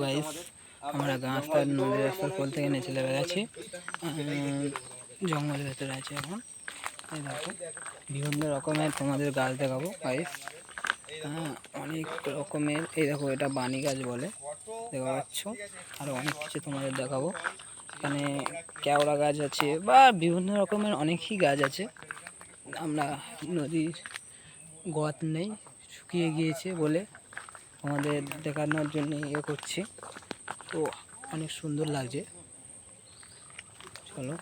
Guys আমরা গাছটা নদীর রাস্তার কোল থেকে নিয়ে চলে গেছি, জঙ্গলের ভেতরে আছে এখন। এই দেখো বিভিন্ন রকমের তোমাদের গাছ দেখাবো গাইস। অনেক রকমের, এই দেখো এটা বানি গাছ বলে, দেখা পাচ্ছ। আরও অনেক কিছু তোমাদের দেখাবো। এখানে কেওড়া গাছ আছে বা বিভিন্ন রকমের অনেকই গাছ আছে। আমরা নদীর গোয়াত নেই, শুকিয়ে গিয়েছে বলে আমাদের দেখানোর জন্য ইয়ে করছি। তো অনেক সুন্দর লাগছে, চলো।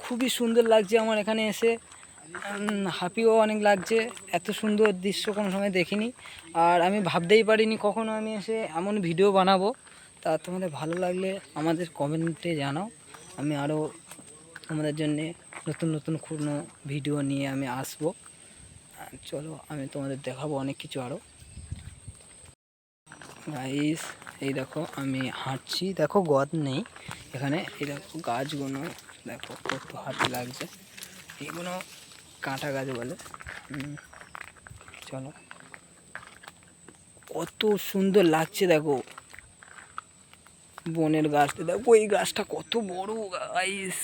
খুবই সুন্দর লাগছে আমার এখানে এসে, হ্যাপিও অনেক লাগছে। এত সুন্দর দৃশ্য কোনো সময় দেখিনি, আর আমি ভাবতেই পারিনি কখনো আমি এসে এমন ভিডিও বানাবো। তা তোমাদের ভালো লাগলে আমাদের কমেন্টে জানাও, আমি আরও তোমাদের জন্যে নতুন নতুন কোনো ভিডিও নিয়ে আমি আসবো। চলো আমি তোমাদের দেখাবো অনেক কিছু আরও। গাইস এই দেখো আমি হাঁটছি, দেখো গদ নেই এখানে। এই দেখো গাছগুলো দেখো কত হাতে লাগছে, এগুলো কাঁটা গাছ বলে। চলো কত সুন্দর লাগছে দেখো বনের গাছটা, দেখো এই গাছটা কত বড় গাইস।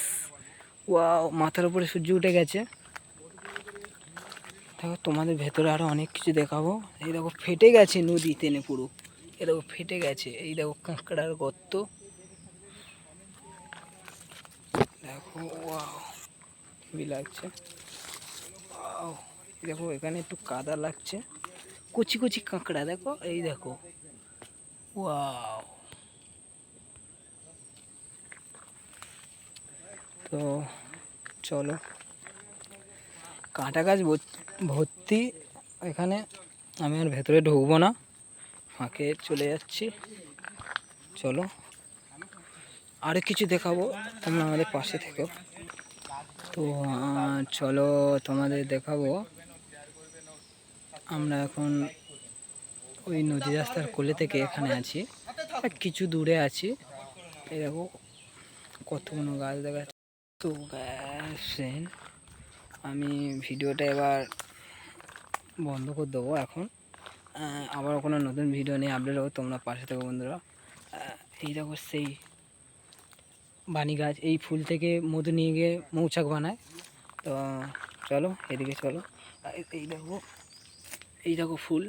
ওয়াও, মাথার উপরে সূর্য উঠে গেছে। দেখো তোমাদের ভেতরে আরো অনেক কিছু দেখাবো। এই দেখো ফেটে গেছে নদী টেনে পুরো, এই দেখো ফেটে গেছে। এই দেখো কাঁকড়ার গর্ত, দেখো ওয়াও হেবি লাগছে। ওয়াও, দেখো এখানে একটু কাদা লাগছে, কচি কচি কাঁকড়া দেখো, এই দেখো ওয়াও। তো চলো, কাঁটা গাছ ভর্তি এখানে, আমি আর ভেতরে ঢুকবো না, ফাঁকে চলে যাচ্ছি। চলো আরও কিছু দেখাবো, তোমরা আমাদের পাশে থেকো। তো চলো তোমাদের দেখাবো, আমরা এখন ওই নদী রাস্তার কোলে থেকে এখানে আছি, কিছু দূরে আছি। এই দেখো কতগুলো গাছ দেখা যাচ্ছে। তো ফ্রেন্ড আমি ভিডিওটা এবার বন্ধ করে দেবো এখন, আবার কোনো নতুন ভিডিও নিয়ে আপলোড হবো, তোমরা পাশে থেকো বন্ধুরা। এই দেখো সেই বানি গাছ, এই ফুল থেকে মধু নিয়ে গিয়ে মৌচাক বানায়। তো চলো এদিকে চলো। এই দেখো ফুল,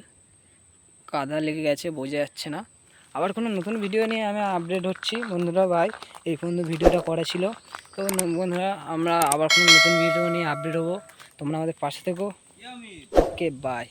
কাদা লেগে গেছে বোঝা যাচ্ছে না। আবার কোনো নতুন ভিডিও নিয়ে আমি আপডেট হচ্ছি বন্ধুরা। বাই, এই পর্যন্ত ভিডিওটা করা ছিল। তো বন্ধুরা আমরা আবার কোনো নতুন ভিডিও নিয়ে আপডেট হবো, তোমরা আমাদের পাশে থেকো। Okay bye.